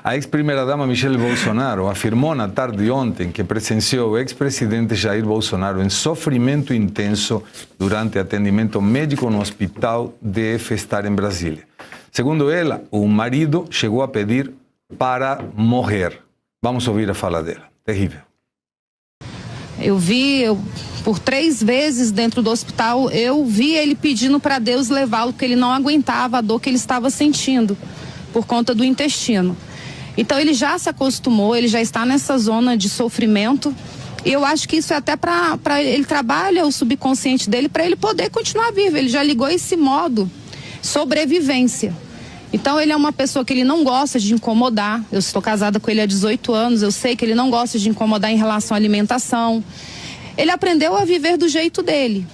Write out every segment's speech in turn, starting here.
A ex-primeira-dama Michelle Bolsonaro afirmou na tarde de ontem que presenciou o ex-presidente Jair Bolsonaro em sofrimento intenso durante atendimento médico no hospital DF Star em Brasília. Segundo ela, o marido chegou a pedir para morrer. Vamos ouvir a fala dela. Terrível. Por 3 vezes dentro do hospital, eu vi ele pedindo para Deus levá-lo, porque ele não aguentava a dor que ele estava sentindo por conta do intestino. Então ele já se acostumou, ele já está nessa zona de sofrimento. E eu acho que isso é até para ele trabalha o subconsciente dele para ele poder continuar vivo. Ele já ligou esse modo sobrevivência. Então ele é uma pessoa que ele não gosta de incomodar. Eu estou casada com ele há 18 anos, eu sei que ele não gosta de incomodar em relação à alimentação. Ele aprendeu a viver do jeito dele.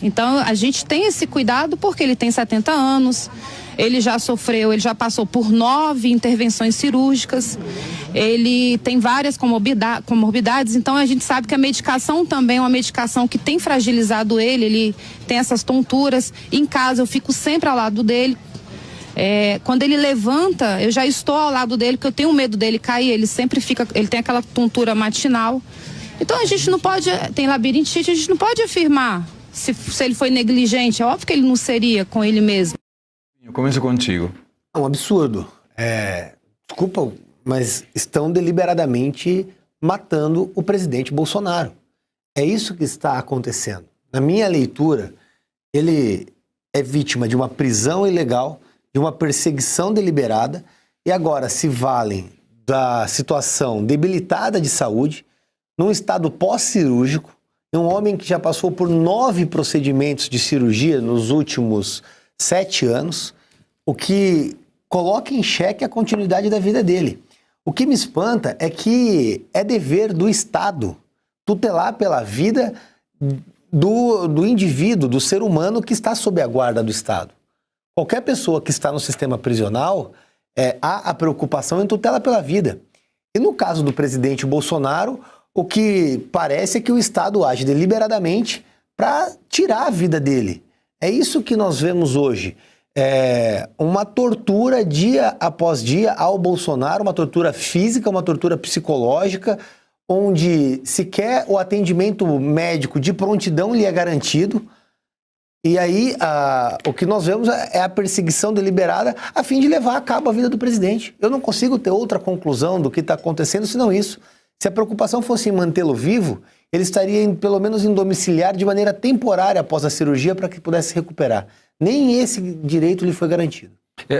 Então a gente tem esse cuidado porque ele tem 70 anos, ele já passou por 9 intervenções cirúrgicas, ele tem várias comorbidades, então a gente sabe que a medicação também é uma medicação que tem fragilizado ele tem essas tonturas. Em casa eu fico sempre ao lado dele. Quando ele levanta, eu já estou ao lado dele, porque eu tenho medo dele cair, ele tem aquela tontura matinal. Então a gente não pode, tem labirintite, a gente não pode afirmar se ele foi negligente. É óbvio que ele não seria com ele mesmo. Eu começo contigo. É um absurdo. Desculpa, mas estão deliberadamente matando o presidente Bolsonaro. É isso que está acontecendo. Na minha leitura, ele é vítima de uma prisão ilegal, de uma perseguição deliberada, e agora se valem da situação debilitada de saúde, num estado pós-cirúrgico, um homem que já passou por 9 procedimentos de cirurgia nos últimos 7 anos, o que coloca em xeque a continuidade da vida dele. O que me espanta é que é dever do Estado tutelar pela vida do indivíduo, do ser humano que está sob a guarda do Estado. Qualquer pessoa que está no sistema prisional, há a preocupação em tutela pela vida. E no caso do presidente Bolsonaro, o que parece é que o Estado age deliberadamente para tirar a vida dele. É isso que nós vemos hoje. Uma tortura dia após dia ao Bolsonaro, uma tortura física, uma tortura psicológica, onde sequer o atendimento médico de prontidão lhe é garantido. E aí, o que nós vemos é a perseguição deliberada a fim de levar a cabo a vida do presidente. Eu não consigo ter outra conclusão do que está acontecendo, senão isso. Se a preocupação fosse em mantê-lo vivo, ele estaria pelo menos em domiciliar de maneira temporária após a cirurgia para que pudesse recuperar. Nem esse direito lhe foi garantido.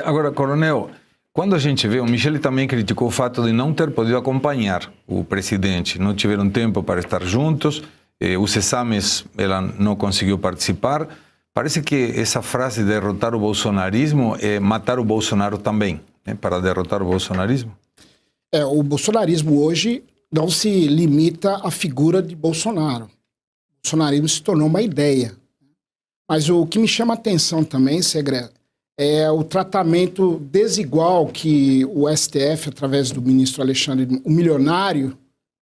Agora, coronel, quando a gente vê, o Michele também criticou o fato de não ter podido acompanhar o presidente, não tiveram tempo para estar juntos, os exames ela não conseguiu participar. Parece que essa frase de derrotar o bolsonarismo é matar o Bolsonaro também, né? Para derrotar o bolsonarismo. O bolsonarismo hoje não se limita à figura de Bolsonaro. O bolsonarismo se tornou uma ideia. Mas o que me chama a atenção também, Segre, é o tratamento desigual que o STF, através do ministro Alexandre, o milionário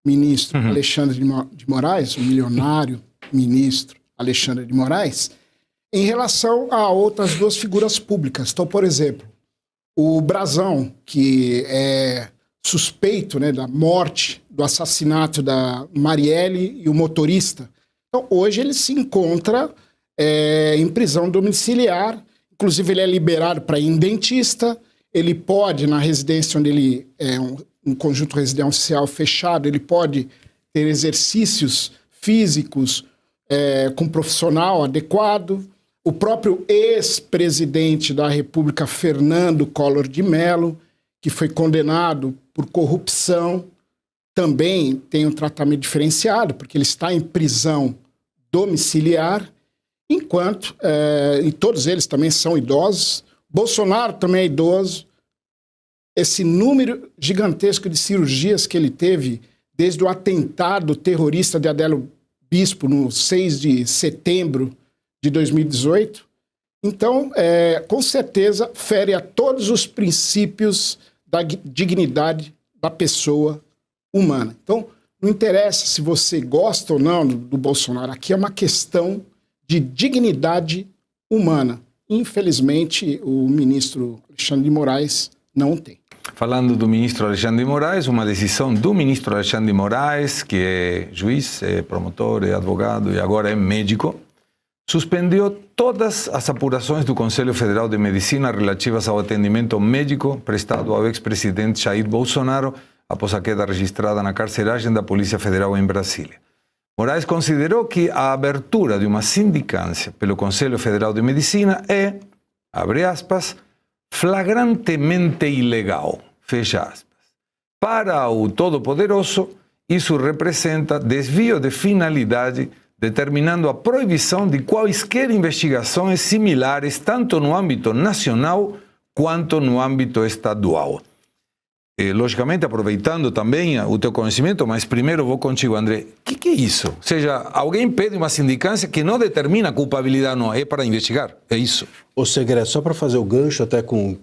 ministro Alexandre de Moraes, o milionário ministro Alexandre de Moraes, em relação a outras 2 figuras públicas. Então, por exemplo, o Brazão, que é suspeito, né, da morte, do assassinato da Marielle e o motorista. Então, hoje ele se encontra em prisão domiciliar, inclusive ele é liberado para ir em dentista, ele pode, na residência onde ele é um conjunto residencial fechado, ele pode ter exercícios físicos com profissional adequado. O próprio ex-presidente da República, Fernando Collor de Mello, que foi condenado por corrupção, também tem um tratamento diferenciado, porque ele está em prisão domiciliar, enquanto, e todos eles também são idosos, Bolsonaro também é idoso. Esse número gigantesco de cirurgias que ele teve, desde o atentado terrorista de Adélio Bispo, no 6 de setembro de 2018, então, com certeza, fere a todos os princípios da dignidade da pessoa humana. Então, não interessa se você gosta ou não do Bolsonaro, aqui é uma questão de dignidade humana. Infelizmente, o ministro Alexandre de Moraes não tem. Falando do ministro Alexandre de Moraes, uma decisão do ministro Alexandre de Moraes, que é juiz, é promotor, é advogado e agora é médico, suspendeu todas as apurações do Conselho Federal de Medicina relativas ao atendimento médico prestado ao ex-presidente Jair Bolsonaro após a queda registrada na carceragem da Polícia Federal em Brasília. Moraes considerou que a abertura de uma sindicância pelo Conselho Federal de Medicina é, abre aspas, flagrantemente ilegal, fecha aspas. Para o Todo-Poderoso, isso representa desvio de finalidade, determinando a proibição de quaisquer investigações similares, tanto no âmbito nacional quanto no âmbito estadual. Logicamente, aproveitando também o teu conhecimento, mas primeiro vou contigo, André. O que é isso? Ou seja, alguém pede uma sindicância que não determina a culpabilidade, não, é para investigar, é isso? Ô Segredo, só para fazer o gancho até com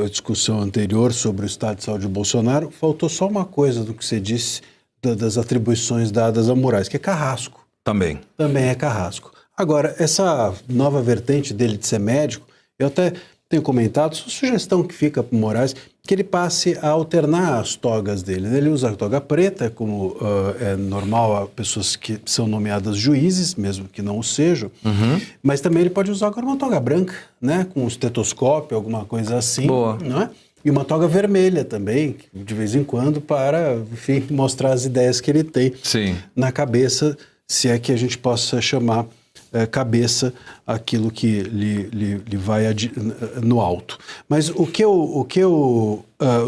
a discussão anterior sobre o estado de saúde de Bolsonaro, faltou só uma coisa do que você disse das atribuições dadas a Moraes, que é carrasco. Também é carrasco. Agora, essa nova vertente dele de ser médico, eu até tenho comentado, sugestão que fica para o Moraes, que ele passe a alternar as togas dele. Ele usa a toga preta, como é normal a pessoas que são nomeadas juízes, mesmo que não o sejam, mas também ele pode usar agora uma toga branca, né, com um estetoscópio, alguma coisa assim. Boa. Não é? E uma toga vermelha também, de vez em quando, para, enfim, mostrar as ideias que ele tem na cabeça, se é que a gente possa chamar cabeça aquilo que lhe vai no alto. Mas o que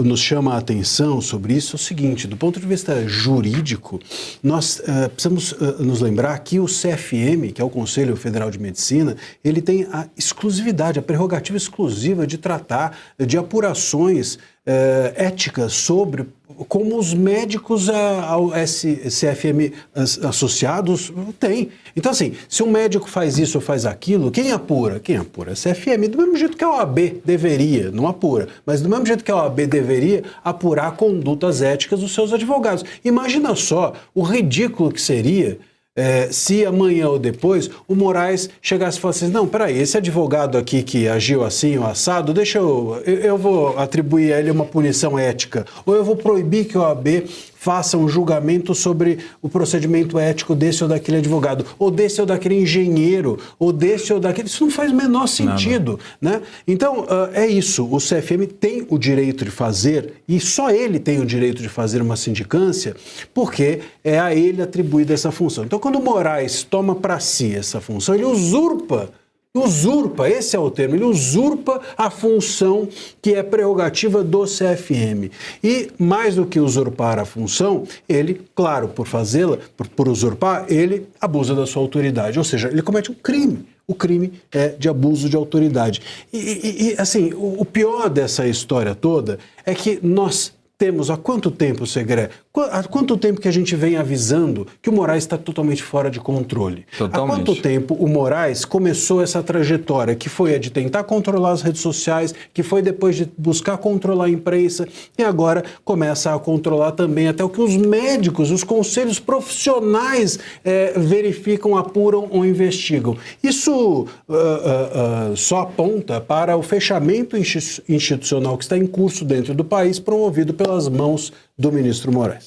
nos chama a atenção sobre isso é o seguinte: do ponto de vista jurídico, nós precisamos nos lembrar que o CFM, que é o Conselho Federal de Medicina, ele tem a exclusividade, a prerrogativa exclusiva de tratar de apurações éticas sobre como os médicos ao CFM associados têm. Então, assim, se um médico faz isso ou faz aquilo, quem apura? Quem apura é a CFM, do mesmo jeito que a OAB deveria, não apura, mas do mesmo jeito que a OAB deveria apurar condutas éticas dos seus advogados. Imagina só o ridículo que seria se amanhã ou depois o Moraes chegasse e falasse assim: não, peraí, esse advogado aqui que agiu assim ou assado, deixa eu vou atribuir a ele uma punição ética, ou eu vou proibir que o OAB faça um julgamento sobre o procedimento ético desse ou daquele advogado, ou desse ou daquele engenheiro, ou desse ou daquele. Isso não faz o menor sentido, né? Então, é isso. O CFM tem o direito de fazer, e só ele tem o direito de fazer uma sindicância, porque é a ele atribuída essa função. Então, quando o Moraes toma para si essa função, ele usurpa, esse é o termo, ele usurpa a função que é prerrogativa do CFM. E, mais do que usurpar a função, ele, claro, por fazê-la, por usurpar, ele abusa da sua autoridade, ou seja, ele comete um crime. O crime é de abuso de autoridade. E assim, o pior dessa história toda é que nós temos há quanto tempo, Segré? Há quanto tempo que a gente vem avisando que o Moraes está totalmente fora de controle? Totalmente. Há quanto tempo o Moraes começou essa trajetória, que foi a de tentar controlar as redes sociais, que foi depois de buscar controlar a imprensa, e agora começa a controlar também até o que os médicos, os conselhos profissionais verificam, apuram ou investigam. Isso só aponta para o fechamento institucional que está em curso dentro do país, promovido pelas mãos do ministro Moraes.